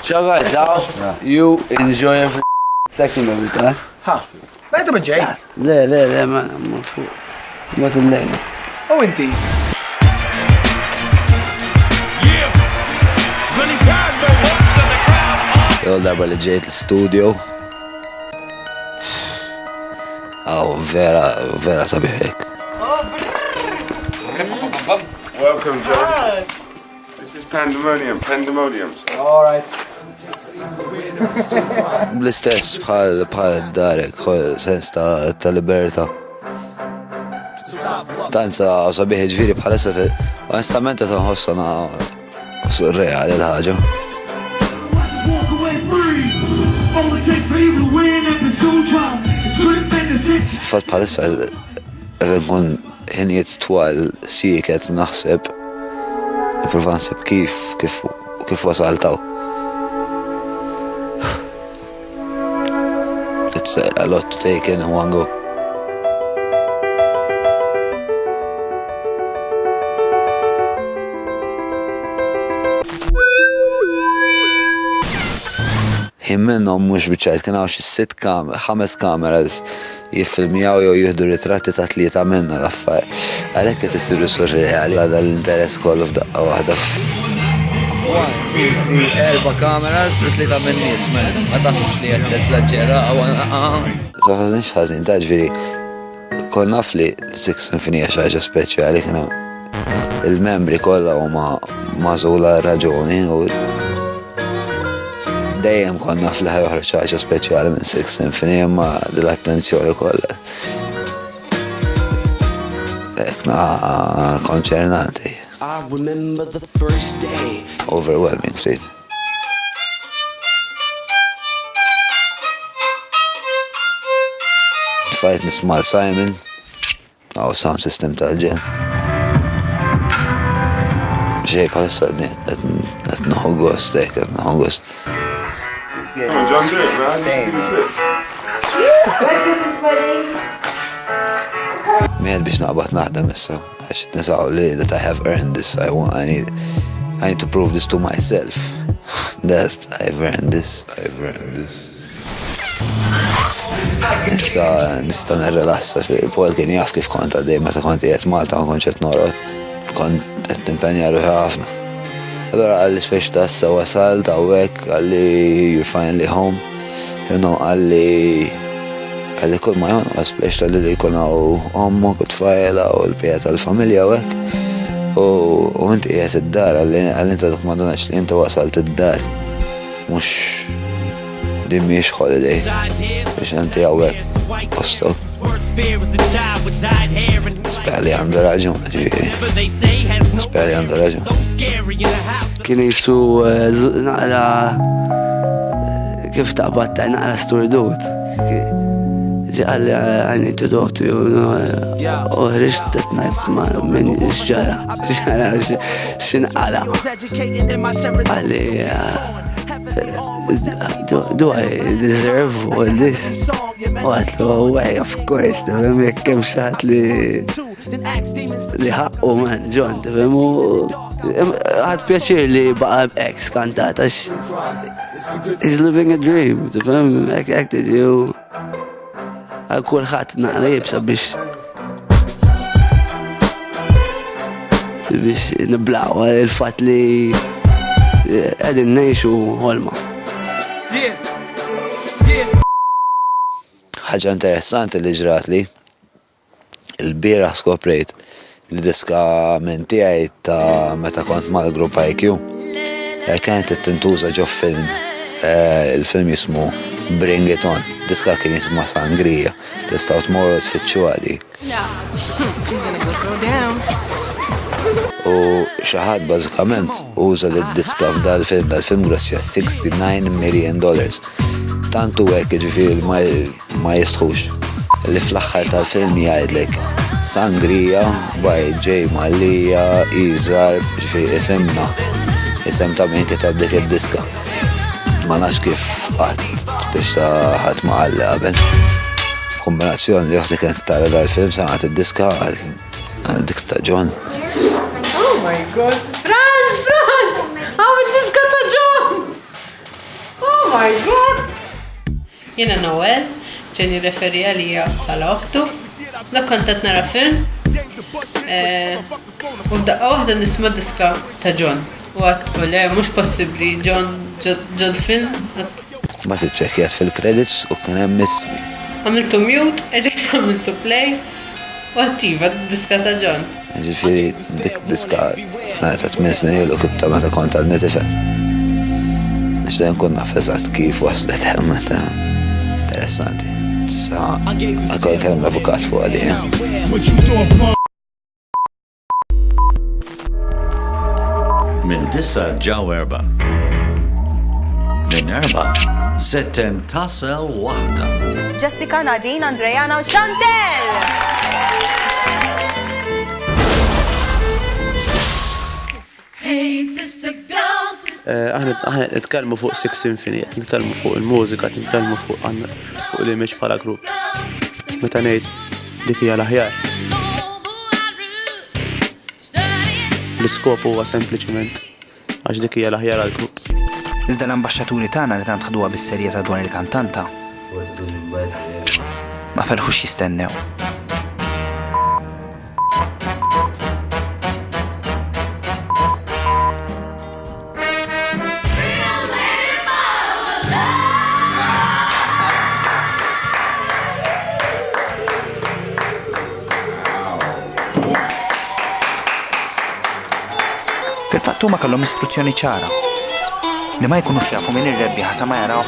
Ciao guys, you enjoy every second of it, huh? Ha, meta minn ġej? Le, ma t-lejna. U inti? Jew darba li ġejt l-studio. Vera sabiħek. Welcome, Joe. This is pandemonium. All right. Bl-istess bħal darek, sens ta' liberta. Tanza sabiħ ġviri bħalissa, onestament ta' nħossana surreali l-ħagġa. Fat bħalissa nkun ħinijiet twal siket naħseb niprofa nsib kif wasaltaw. It's a lot to take in one go. Himmennom mux biċċajt, kien għaw xi 5 kameras jiffilmjaw jew jieħdu ritratti ta' 3 minna l-affar. Għalhekk qed isiru surreali għadha l-interess kollu f'daqqa waħda. 4 kameras u 3 minn nies, ma taħsibx li qed teżaġġera Taħħaġinx ħażin, ta' ġifieri kont naf li l-Six Sinfonija xi ħaġa speċjali kienu il-membri kollha huma magħżula raġuni u dejjem kont naf li ħajoħroġ xi ħaġa speċjali minn Six Symphony imma dil-attenzjoni kollha. Ekna konċernanti. Overwhelming ftit. Fajt nisma' Simon, sound system tal-ġen. Ġej bħalissa qed naħu gost, qed naħu gost. Come on, John, do it, man. Same. Breakfast is ready. Mied biex naqbad naħdem issa. Għax nisaw li that I have earned this. I need to prove this to myself. That I've earned this. Issa nista' nirrelassa. Paul kien jaf kif kont għaddej meta kont qiegħed Malta ma kontx qed norqod. Kont qed nimpenja ruħi ħafna. Allora għalli spiex ta' issa wasalt għawek, għalli you're finally home. Għalli kull ma jon, spiex ta' li jkun għaw ommu, kutfajla u l-pieta tal-familja għawek. U inti qiegħed id-dar, għalli inta dak ma donax li inta wasalt id-dar. Mux dimmiex holiday, biex inti għawek postok. Spera li għandu raġun, ġiviri. Spera li għandu raġun. Kien jisu naqra kif taqbad ta' naqra sturdut. Ġaqalli I need to talk to you. Uħriġt t-tnajt ma' minn xġara. Xinqala. Għalli do I deserve all this? Għatlu, way, of course, tafem, jek kem xaħat li ħaqqu man, John, tafem, għad pjaċir li baqa ex kantat, għax he's living a dream, tafem, ek tidju għal kulħat naqra jibsa biex niblaw il-fat li għedin nejxu ħolma. ħaġa interessanti li ġrat li il-bira skoprejt li diska minn tiegħi ta' meta kont mal-grupp IQ. Kienet tintuża ġo film, il-film jismu Bring It On. Diska kien jisma Sangria. Tistgħu tmorru tfittxu għadi. U xi ħadd bażikament uża lid-diska f'dal-film, dal-film grossja $69 million. Tantu hekk ġifieri ma jistħux. Li fl-aħħar tal-film jgħidlek Sangria by J Malija Izar ġifieri isemna. Isem ta' min kitab dik id-diska. Ma nafx kif qatt biex ta' ħadd ma qalli qabel. Kombinazzjoni li oħti kienet tara dal-film saqgħet id-diska għal dik ta' John. Oh my God! Franz! How would this Jiena Noel, ġeni referi għalija bħala uħtu. Dak kont qed nara film. U f'daqqa waħda nisma' diska ta' John. U għat le mhux possibbli John ġol film. Ma tiċċekkjat fil-credits u kien hemm ismi. Għamiltu mute, eġek għamiltu play. U attiva diska ta' John. Ġifieri dik diska f'nata ta' 8 snin ilu kibta meta kont għadni tifel. Nixtieq nkun naf eżatt kif waslet meta. Interessanti. Sa għakol kellem l-avukat fuq għalija. Min dissa ġaw erba. Min erba setten tasel wahda. Jessica, Nadine, Andrejana u Chantel! Aħna nitkellmu fuq Six Symphony, nitkellmu fuq il-mużika, nitkellmu fuq l-image bħala grupp. Meta ngħid dik hija l-aħjar. L-iskop huwa sempliċement għax dik hija l-aħjar għall-grupp. Iżda l-ambaxxaturi tagħna li tant ħduha bis-serjetà dwar il-kantanta ma felħux jistennew. Fil-fatt huma kellhom istruzzjoni ċara li ma jkunux jafu min ir-rebbieħa sa ma jaraw